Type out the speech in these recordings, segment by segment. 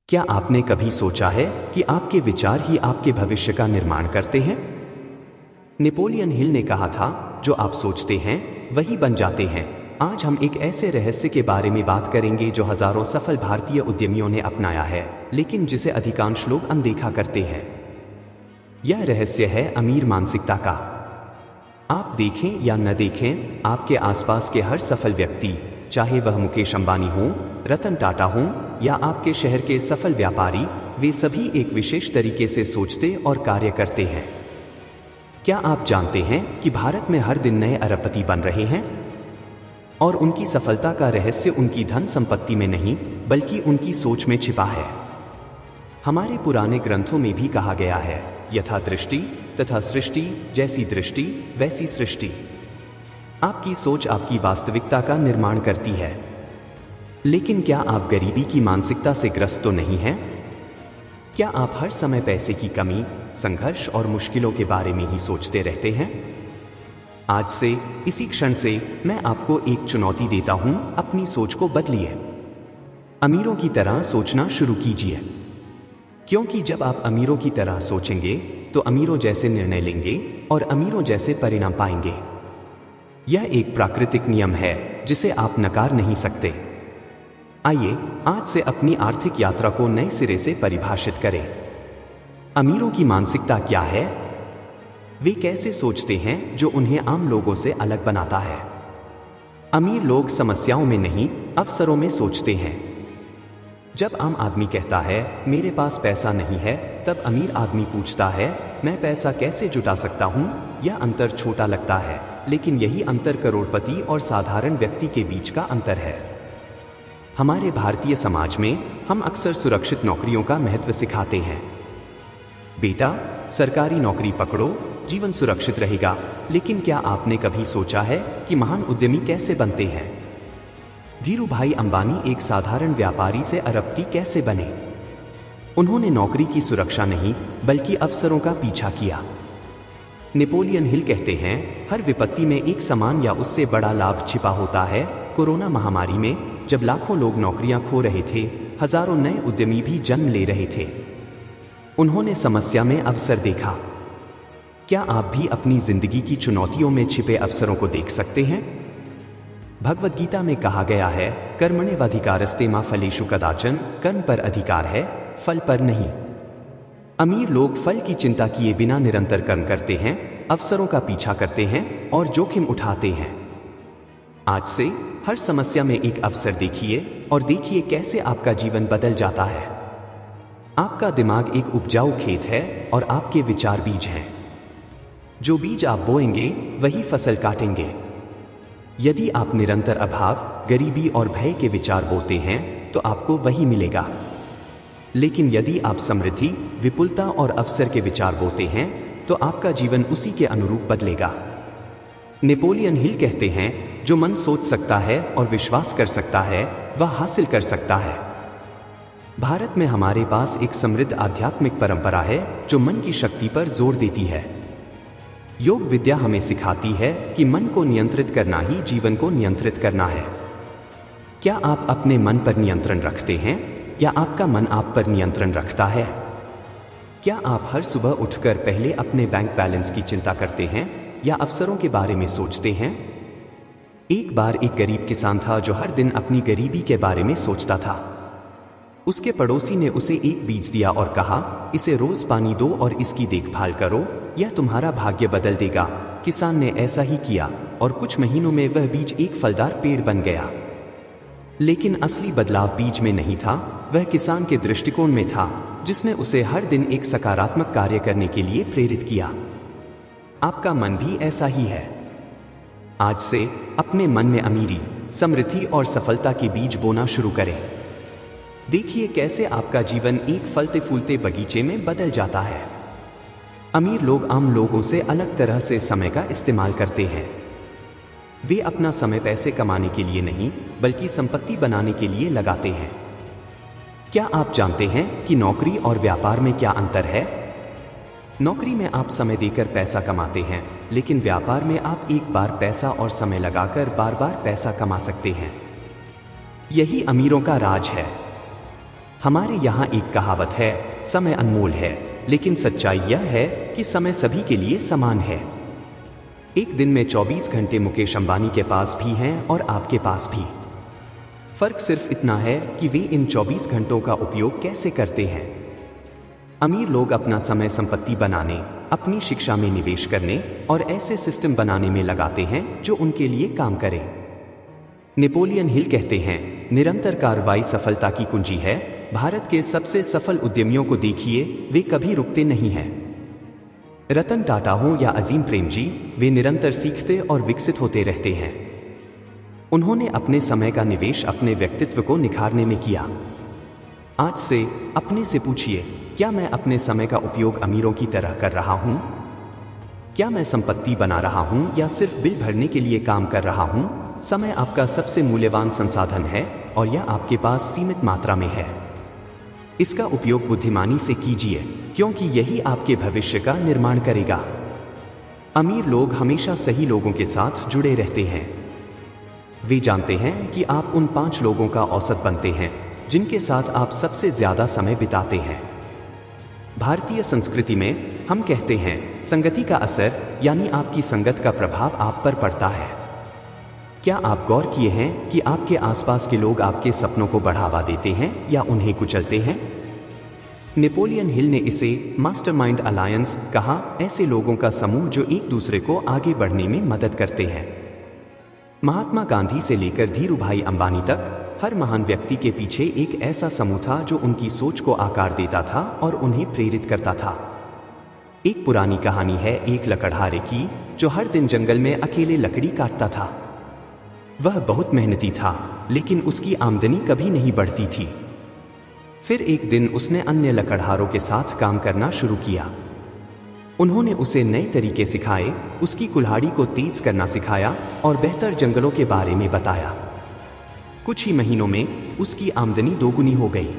क्या आपने कभी सोचा है कि आपके विचार ही आपके भविष्य का निर्माण करते हैं? नेपोलियन हिल ने कहा था, जो आप सोचते हैं वही बन जाते हैं। आज हम एक ऐसे रहस्य के बारे में बात करेंगे जो हजारों सफल भारतीय उद्यमियों ने अपनाया है, लेकिन जिसे अधिकांश लोग अनदेखा करते हैं। यह रहस्य है अमीर मानसिकता का। आप देखें या न देखें, आपके आसपास के हर सफल व्यक्ति, चाहे वह मुकेश अंबानी हो, रतन टाटा हो या आपके शहर के सफल व्यापारी, वे सभी एक विशेष तरीके से सोचते और कार्य करते हैं। क्या आप जानते हैं कि भारत में हर दिन नए अरबपति बन रहे हैं? और उनकी सफलता का रहस्य उनकी धन संपत्ति में नहीं, बल्कि उनकी सोच में छिपा है। हमारे पुराने ग्रंथों में भी कहा गया है, यथा दृष्टि तथा सृष्टि, जैसी दृष्टि वैसी सृष्टि। आपकी सोच आपकी वास्तविकता का निर्माण करती है। लेकिन क्या आप गरीबी की मानसिकता से ग्रस्त तो नहीं हैं? क्या आप हर समय पैसे की कमी, संघर्ष और मुश्किलों के बारे में ही सोचते रहते हैं? आज से, इसी क्षण से मैं आपको एक चुनौती देता हूं, अपनी सोच को बदलिए। अमीरों की तरह सोचना शुरू कीजिए। क्योंकि जब आप अमीरों की तरह सोचेंगे तो अमीरों जैसे निर्णय लेंगे और अमीरों जैसे परिणाम पाएंगे। यह एक प्राकृतिक नियम है जिसे आप नकार नहीं सकते। आइए आज से अपनी आर्थिक यात्रा को नए सिरे से परिभाषित करें। अमीरों की मानसिकता क्या है? वे कैसे सोचते हैं जो उन्हें आम लोगों से अलग बनाता है? अमीर लोग समस्याओं में नहीं, अवसरों में सोचते हैं। जब आम आदमी कहता है मेरे पास पैसा नहीं है, तब अमीर आदमी पूछता है मैं पैसा कैसे जुटा सकता हूं? यह अंतर छोटा लगता है, लेकिन यही अंतर करोड़पति और साधारण व्यक्ति के बीच का अंतर है। हमारे भारतीय समाज में हम अक्सर सुरक्षित नौकरियों का महत्व सिखाते हैं। बेटा, सरकारी नौकरी पकड़ो, जीवन सुरक्षित रहेगा। लेकिन क्या आपने कभी सोचा है कि महान उद्यमी कैसे बनते हैं? धीरूभाई अंबानी एक साधारण व्यापारी से अरबपति कैसे बने? उन्होंने नौकरी की सुरक्षा नहीं, बल्कि अवसरों का पीछा किया। नेपोलियन हिल कहते हैं, हर विपत्ति में एक समान या उससे बड़ा लाभ छिपा होता है। कोरोना महामारी में जब लाखों लोग नौकरियां खो रहे थे, हजारों नए उद्यमी भी जन्म ले रहे थे। उन्होंने समस्या में अवसर देखा। क्या आप भी अपनी जिंदगी की चुनौतियों में छिपे अवसरों को देख सकते हैं? भगवद गीता में कहा गया है, कर्मण्येवाधिकारस्ते मा फलेषु कदाचन, कर्म पर अधिकार है, फल पर नहीं। अमीर लोग फल की चिंता किए बिना निरंतर कर्म करते हैं, अवसरों का पीछा करते हैं और जोखिम उठाते हैं। आज से हर समस्या में एक अवसर देखिए और देखिए कैसे आपका जीवन बदल जाता है। आपका दिमाग एक उपजाऊ खेत है और आपके विचार बीज हैं। जो बीज आप बोएंगे वही फसल काटेंगे। यदि आप निरंतर अभाव, गरीबी और भय के विचार बोते हैं तो आपको वही मिलेगा। लेकिन यदि आप समृद्धि, विपुलता और अवसर के विचार बोते हैं तो आपका जीवन उसी के अनुरूप बदलेगा। नेपोलियन हिल कहते हैं, जो मन सोच सकता है और विश्वास कर सकता है, वह हासिल कर सकता है। भारत में हमारे पास एक समृद्ध आध्यात्मिक परंपरा है जो मन की शक्ति पर जोर देती है। योग विद्या हमें सिखाती है कि मन को नियंत्रित करना ही जीवन को नियंत्रित करना है। क्या आप अपने मन पर नियंत्रण रखते हैं या आपका मन आप पर नियंत्रण रखता है? क्या आप हर सुबह उठकर पहले अपने बैंक बैलेंस की चिंता करते हैं या अवसरों के बारे में सोचते हैं? एक बार एक गरीब किसान था जो हर दिन अपनी गरीबी के बारे में सोचता था। उसके पड़ोसी ने उसे एक बीज दिया और कहा, इसे रोज पानी दो और इसकी देखभाल करो, यह तुम्हारा भाग्य बदल देगा। किसान ने ऐसा ही किया और कुछ महीनों में वह बीज एक फलदार पेड़ बन गया। लेकिन असली बदलाव बीज में नहीं था, वह किसान के दृष्टिकोण में था, जिसने उसे हर दिन एक सकारात्मक कार्य करने के लिए प्रेरित किया। आपका मन भी ऐसा ही है। आज से अपने मन में अमीरी, समृद्धि और सफलता के बीज बोना शुरू करें। देखिए कैसे आपका जीवन एक फलते फूलते बगीचे में बदल जाता है। अमीर लोग आम लोगों से अलग तरह से समय का इस्तेमाल करते हैं। वे अपना समय पैसे कमाने के लिए नहीं, बल्कि संपत्ति बनाने के लिए लगाते हैं। क्या आप जानते हैं कि नौकरी और व्यापार में क्या अंतर है? नौकरी में आप समय देकर पैसा कमाते हैं, लेकिन व्यापार में आप एक बार पैसा और समय लगाकर बार बार पैसा कमा सकते हैं। यही अमीरों का राज है। हमारे यहाँ एक कहावत है, समय अनमोल है, लेकिन सच्चाई यह है कि समय सभी के लिए समान है। एक दिन में 24 घंटे मुकेश अंबानी के पास भी हैं और आपके पास भी। फर्क सिर्फ इतना है कि वे इन 24 घंटों का उपयोग कैसे करते हैं। अमीर लोग अपना समय संपत्ति बनाने, अपनी शिक्षा में निवेश करने और ऐसे सिस्टम बनाने में लगाते हैं जो उनके लिए काम करें। नेपोलियन हिल कहते हैं, निरंतर कार्रवाई सफलता की कुंजी है। भारत के सबसे सफल उद्यमियों को देखिए, वे कभी रुकते नहीं हैं। रतन टाटा हो या अजीम प्रेमजी, वे निरंतर सीखते और विकसित होते रहते हैं। उन्होंने अपने समय का निवेश अपने व्यक्तित्व को निखारने में किया। आज से अपने से पूछिए, क्या मैं अपने समय का उपयोग अमीरों की तरह कर रहा हूं? क्या मैं संपत्ति बना रहा हूं या सिर्फ बिल भरने के लिए काम कर रहा हूं? समय आपका सबसे मूल्यवान संसाधन है और यह आपके पास सीमित मात्रा में है। इसका उपयोग बुद्धिमानी से कीजिए, क्योंकि यही आपके भविष्य का निर्माण करेगा। अमीर लोग हमेशा सही लोगों के साथ जुड़े रहते हैं। वे जानते हैं कि आप उन 5 लोगों का औसत बनते हैं जिनके साथ आप सबसे ज्यादा समय बिताते हैं। भारतीय संस्कृति में हम कहते हैं, संगति का असर यानी आपकी संगत का प्रभाव आप पर पड़ता है। क्या आप गौर किए हैं कि आपके आसपास के लोग आपके सपनों को बढ़ावा देते हैं या उन्हें कुचलते हैं? नेपोलियन हिल ने इसे मास्टरमाइंड अलायंस कहा, ऐसे लोगों का समूह जो एक दूसरे को आगे बढ़ने में मदद करते हैं। महात्मा गांधी से लेकर धीरूभाई अंबानी तक हर महान व्यक्ति के पीछे एक ऐसा समूह था जो उनकी सोच को आकार देता था और उन्हें प्रेरित करता था। एक पुरानी कहानी है एक लकड़हारे की जो हर दिन जंगल में अकेले लकड़ी काटता था। वह बहुत मेहनती था, लेकिन उसकी आमदनी कभी नहीं बढ़ती थी। फिर एक दिन उसने अन्य लकड़हारों के साथ काम करना शुरू किया। उन्होंने उसे नए तरीके सिखाए, उसकी कुल्हाड़ी को तेज करना सिखाया और बेहतर जंगलों के बारे में बताया। कुछ ही महीनों में उसकी आमदनी दोगुनी हो गई।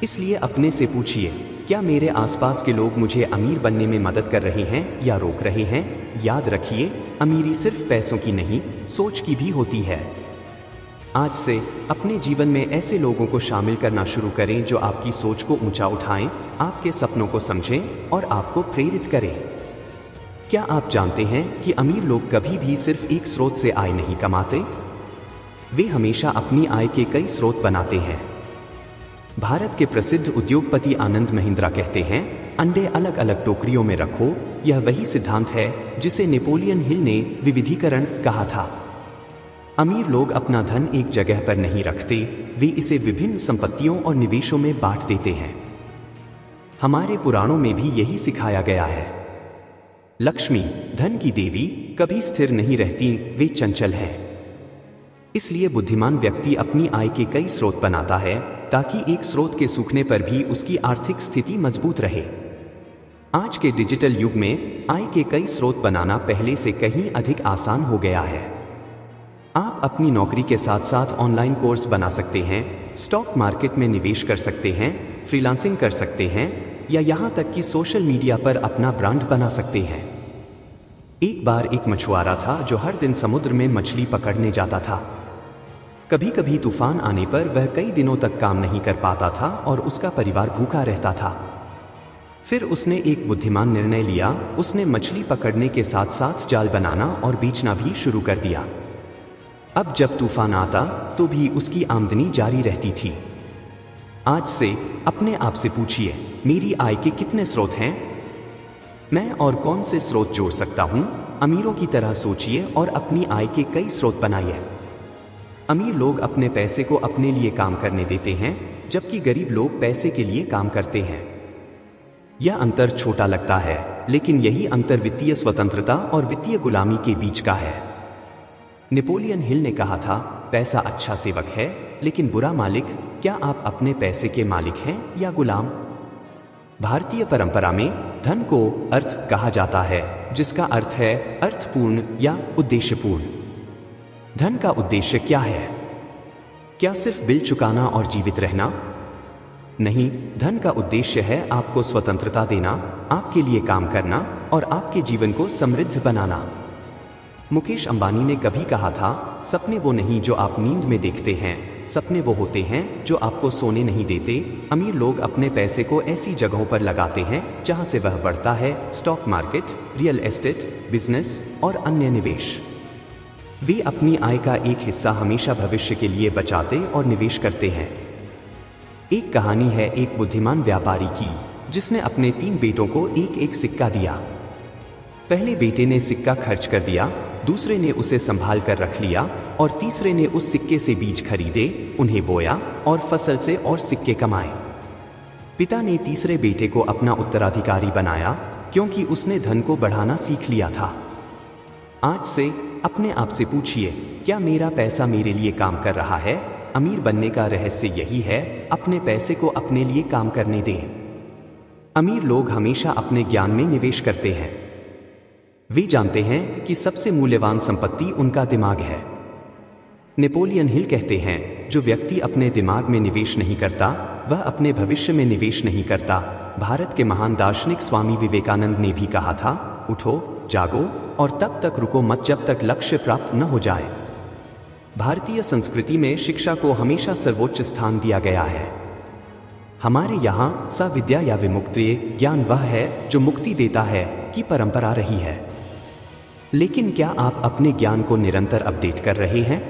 इसलिए अपने से पूछिए, क्या मेरे आसपास के लोग मुझे अमीर बनने में मदद कर रहे हैं या रोक रहे हैं? याद रखिए, अमीरी सिर्फ पैसों की नहीं, सोच की भी होती है। आज से अपने जीवन में ऐसे लोगों को शामिल करना शुरू करें जो आपकी सोच को ऊंचा उठाएं, आपके सपनों को समझें और आपको प्रेरित करें। क्या आप जानते हैं कि अमीर लोग कभी भी सिर्फ एक स्रोत से आय नहीं कमाते? वे हमेशा अपनी आय के कई स्रोत बनाते हैं। भारत के प्रसिद्ध उद्योगपति आनंद महिंद्रा कहते हैं, अंडे अलग अलग टोकरियों में रखो। यह वही सिद्धांत है जिसे नेपोलियन हिल ने विविधीकरण कहा था। अमीर लोग अपना धन एक जगह पर नहीं रखते, वे इसे विभिन्न संपत्तियों और निवेशों में बांट देते हैं। हमारे पुराणों में भी यही सिखाया गया है। लक्ष्मी, धन की देवी, कभी स्थिर नहीं रहती, वे चंचल हैं। इसलिए बुद्धिमान व्यक्ति अपनी आय के कई स्रोत बनाता है ताकि एक स्रोत के सूखने पर भी उसकी आर्थिक स्थिति मजबूत रहे। आज के डिजिटल युग में आय के कई स्रोत बनाना पहले से कहीं अधिक आसान हो गया है। आप अपनी नौकरी के साथ साथ ऑनलाइन कोर्स बना सकते हैं, स्टॉक मार्केट में निवेश कर सकते हैं, फ्रीलांसिंग कर सकते हैं या यहाँ तक कि सोशल मीडिया पर अपना ब्रांड बना सकते हैं। एक बार एक मछुआरा था जो हर दिन समुद्र में मछली पकड़ने जाता था। कभी कभी तूफान आने पर वह कई दिनों तक काम नहीं कर पाता था और उसका परिवार भूखा रहता था। फिर उसने एक बुद्धिमान निर्णय लिया। उसने मछली पकड़ने के साथ साथ जाल बनाना और बेचना भी शुरू कर दिया। अब जब तूफान आता तो भी उसकी आमदनी जारी रहती थी। आज से अपने आप से पूछिए, मेरी आय के कितने स्रोत हैं? मैं और कौन से स्रोत जोड़ सकता हूं? अमीरों की तरह सोचिए और अपनी आय के कई स्रोत बनाइए। अमीर लोग अपने पैसे को अपने लिए काम करने देते हैं, जबकि गरीब लोग पैसे के लिए काम करते हैं। यह अंतर छोटा लगता है, लेकिन यही अंतर वित्तीय स्वतंत्रता और वित्तीय गुलामी के बीच का है। नेपोलियन हिल ने कहा था, पैसा अच्छा सेवक है लेकिन बुरा मालिक। क्या आप अपने पैसे के मालिक हैं या गुलाम? भारतीय परंपरा में धन को अर्थ कहा जाता है, जिसका अर्थ है अर्थपूर्ण या उद्देश्यपूर्ण। धन का उद्देश्य क्या है? क्या सिर्फ बिल चुकाना और जीवित रहना? नहीं, धन का उद्देश्य है आपको स्वतंत्रता देना, आपके लिए काम करना और आपके जीवन को समृद्ध बनाना। मुकेश अंबानी ने कभी कहा था, सपने वो नहीं जो आप नींद में देखते हैं, सपने वो होते हैं जो आपको सोने नहीं देते। अमीर लोग अपने पैसे को ऐसी जगहों पर लगाते हैं जहां से वह बढ़ता है, stock market, real estate, business और अन्य निवेश। वे अपनी आय का एक हिस्सा हमेशा भविष्य के लिए बचाते और निवेश करते हैं। एक कहानी है एक बुद्धिमान व्यापारी की, जिसने अपने 3 बेटों को एक एक सिक्का दिया। पहले बेटे ने सिक्का खर्च कर दिया, दूसरे ने उसे संभाल कर रख लिया और तीसरे ने उस सिक्के से बीज खरीदे, उन्हें बोया और फसल से और सिक्के कमाए। पिता ने तीसरे बेटे को अपना उत्तराधिकारी बनाया क्योंकि उसने धन को बढ़ाना सीख लिया था। आज से अपने आप से पूछिए, क्या मेरा पैसा मेरे लिए काम कर रहा है? अमीर बनने का रहस्य यही है, अपने पैसे को अपने लिए काम करने दें। अमीर लोग हमेशा अपने ज्ञान में निवेश करते हैं। वे जानते हैं कि सबसे मूल्यवान संपत्ति उनका दिमाग है। नेपोलियन हिल कहते हैं, जो व्यक्ति अपने दिमाग में निवेश नहीं करता, वह अपने भविष्य में निवेश नहीं करता। भारत के महान दार्शनिक स्वामी विवेकानंद ने भी कहा था, उठो, जागो और तब तक रुको मत जब तक लक्ष्य प्राप्त न हो जाए। भारतीय संस्कृति में शिक्षा को हमेशा सर्वोच्च स्थान दिया गया है। हमारे यहाँ सविद्या या विमुक्ति ज्ञान वह है जो मुक्ति देता है की परंपरा रही है। लेकिन क्या आप अपने ज्ञान को निरंतर अपडेट कर रहे हैं?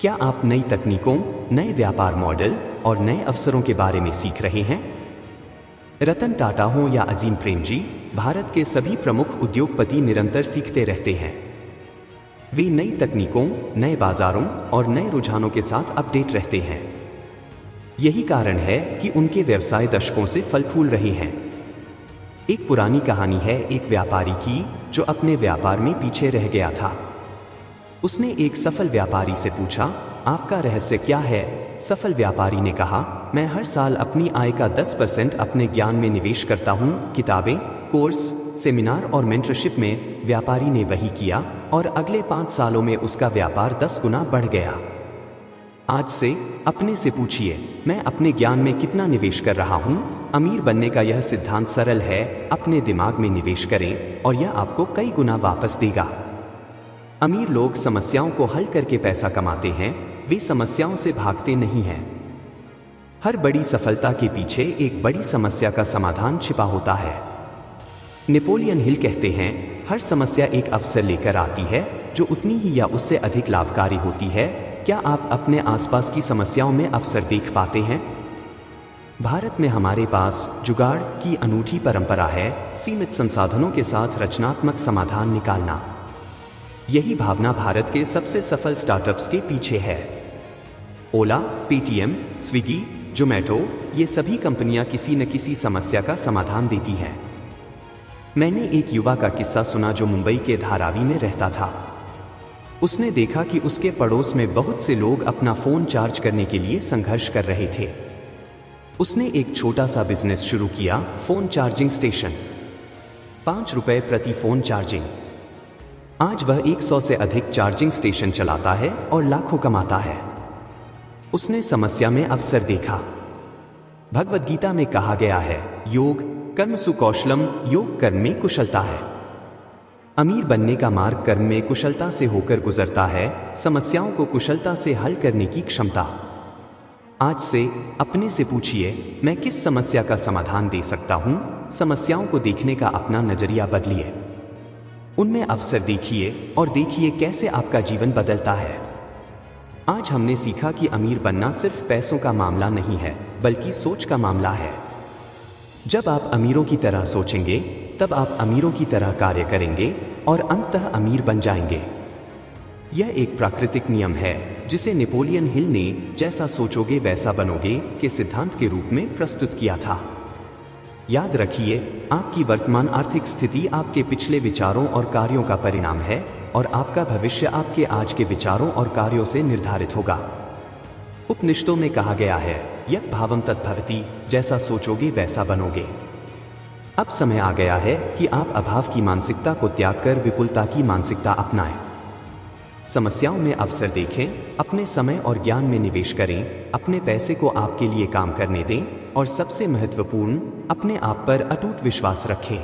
क्या आप नई तकनीकों, नए व्यापार मॉडल और नए अवसरों के बारे में सीख रहे हैं? रतन टाटा हो या अजीम प्रेमजी, भारत के सभी प्रमुख उद्योगपति निरंतर सीखते रहते हैं। वे नई तकनीकों, नए बाजारों और नए रुझानों के साथ अपडेट रहते हैं। यही कारण है कि उनके व्यवसाय दशकों से फल फूल रहे हैं। एक पुरानी कहानी है एक व्यापारी की जो अपने व्यापार में पीछे रह गया था। उसने एक सफल व्यापारी से पूछा, आपका रहस्य क्या है? सफल व्यापारी ने कहा, मैं हर साल अपनी आय का 10% अपने ज्ञान में निवेश करता हूँ। किताबें, कोर्स, सेमिनार और मेंटरशिप में। व्यापारी ने वही किया और अगले 5 सालों में उसका व्यापार 10 गुना बढ़ गया। आज से अपने से पूछिए, मैं अपने ज्ञान में कितना निवेश कर रहा हूँ? अमीर बनने का यह सिद्धांत सरल है, अपने दिमाग में निवेश करें और यह आपको कई गुना वापस देगा। अमीर लोग समस्याओं को हल करके पैसा कमाते हैं, वे समस्याओं से भागते नहीं हैं। हर बड़ी सफलता के पीछे एक बड़ी समस्या का समाधान छिपा होता है। नेपोलियन हिल कहते हैं, हर समस्या एक अवसर लेकर आती है जो उतनी ही या उससे अधिक लाभकारी होती है। क्या आप अपने आसपास की समस्याओं में अवसर देख पाते हैं? भारत में हमारे पास जुगाड़ की अनूठी परंपरा है, सीमित संसाधनों के साथ रचनात्मक समाधान निकालना। यही भावना भारत के सबसे सफल स्टार्टअप्स के पीछे है। ओला, पेटीएम, स्विगी, जोमैटो, ये सभी कंपनियां किसी न किसी समस्या का समाधान देती हैं। मैंने एक युवा का किस्सा सुना जो मुंबई के धारावी में रहता था। उसने देखा कि उसके पड़ोस में बहुत से लोग अपना फोन चार्ज करने के लिए संघर्ष कर रहे थे। उसने एक छोटा सा बिजनेस शुरू किया, फोन चार्जिंग स्टेशन। 5 रुपए प्रति फोन चार्जिंग। आज वह 100 से अधिक चार्जिंग स्टेशन चलाता है और लाखों कमाता है। उसने समस्या में अवसर देखा। भगवद गीता में कहा गया है, योग कर्मसु कौशलम, योग कर्म में कुशलता है। अमीर बनने का मार्ग कर्म में कुशलता से होकर गुजरता है, समस्याओं को कुशलता से हल करने की क्षमता। आज से अपने से पूछिए, मैं किस समस्या का समाधान दे सकता हूं? समस्याओं को देखने का अपना नजरिया बदलिए, उनमें अवसर देखिए और देखिए कैसे आपका जीवन बदलता है। आज हमने सीखा कि अमीर बनना सिर्फ पैसों का मामला नहीं है, बल्कि सोच का मामला है। जब आप अमीरों की तरह सोचेंगे, तब आप अमीरों की तरह कार्य करेंगे और अंततः अमीर बन जाएंगे। यह एक प्राकृतिक नियम है जिसे नेपोलियन हिल ने जैसा सोचोगे वैसा बनोगे के सिद्धांत के रूप में प्रस्तुत किया था। याद रखिए, आपकी वर्तमान आर्थिक स्थिति आपके पिछले विचारों और कार्यों का परिणाम है और आपका भविष्य आपके आज के विचारों और कार्यों से निर्धारित होगा। उपनिषदों में कहा गया है, यत् भावं तत् भवति, जैसा सोचोगे वैसा बनोगे। अब समय आ गया है कि आप अभाव की मानसिकता को त्याग कर विपुलता की मानसिकता अपनाएं। समस्याओं में अवसर देखें, अपने समय और ज्ञान में निवेश करें, अपने पैसे को आपके लिए काम करने दें और सबसे महत्वपूर्ण, अपने आप पर अटूट विश्वास रखें।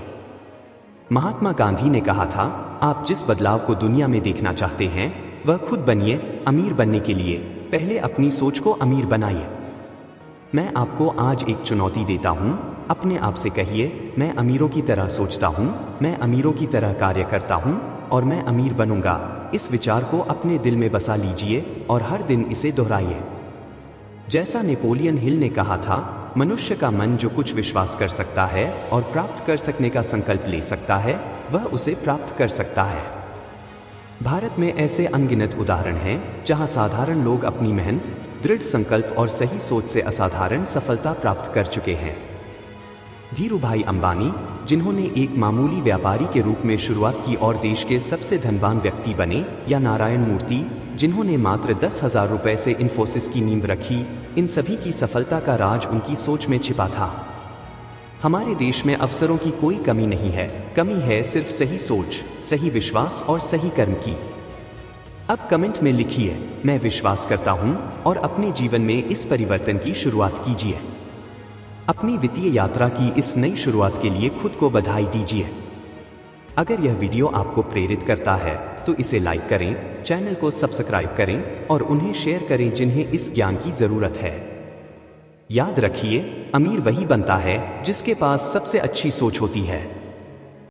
महात्मा गांधी ने कहा था, आप जिस बदलाव को दुनिया में देखना चाहते हैं वह खुद बनिए। अमीर बनने के लिए पहले अपनी सोच को अमीर बनाइए। मैं आपको आज एक चुनौती देता हूं। अपने आप से कहिए, मैं अमीरों की तरह सोचता हूं, मैं अमीरों की तरह कार्य करता हूं और मैं अमीर बनूंगा। इस विचार को अपने दिल में बसा लीजिए और हर दिन इसे दोहराइए। जैसा नेपोलियन हिल ने कहा था, मनुष्य का मन जो कुछ विश्वास कर सकता है और प्राप्त कर सकने का संकल्प ले सकता है, वह उसे प्राप्त कर सकता है। भारत में ऐसे अनगिनत उदाहरण हैं जहां साधारण लोग अपनी मेहनत, दृढ़ संकल्प और सही सोच से असाधारण सफलता प्राप्त कर चुके हैं। धीरूभाई अंबानी, जिन्होंने एक मामूली व्यापारी के रूप में शुरुआत की और देश के सबसे धनवान व्यक्ति बने, या नारायण मूर्ति, जिन्होंने मात्र 10,000 रुपए से इन्फोसिस की नींव रखी, इन सभी की सफलता का राज उनकी सोच में छिपा था। हमारे देश में अवसरों की कोई कमी नहीं है, कमी है सिर्फ सही सोच, सही विश्वास और सही कर्म की। अब कमेंट में लिखिए, मैं विश्वास करता हूं, और अपने जीवन में इस परिवर्तन की शुरुआत कीजिए। अपनी वित्तीय यात्रा की इस नई शुरुआत के लिए खुद को बधाई दीजिए। अगर यह वीडियो आपको प्रेरित करता है तो इसे लाइक करें, चैनल को सब्सक्राइब करें और उन्हें शेयर करें जिन्हें इस ज्ञान की जरूरत है। याद रखिए, अमीर वही बनता है जिसके पास सबसे अच्छी सोच होती है।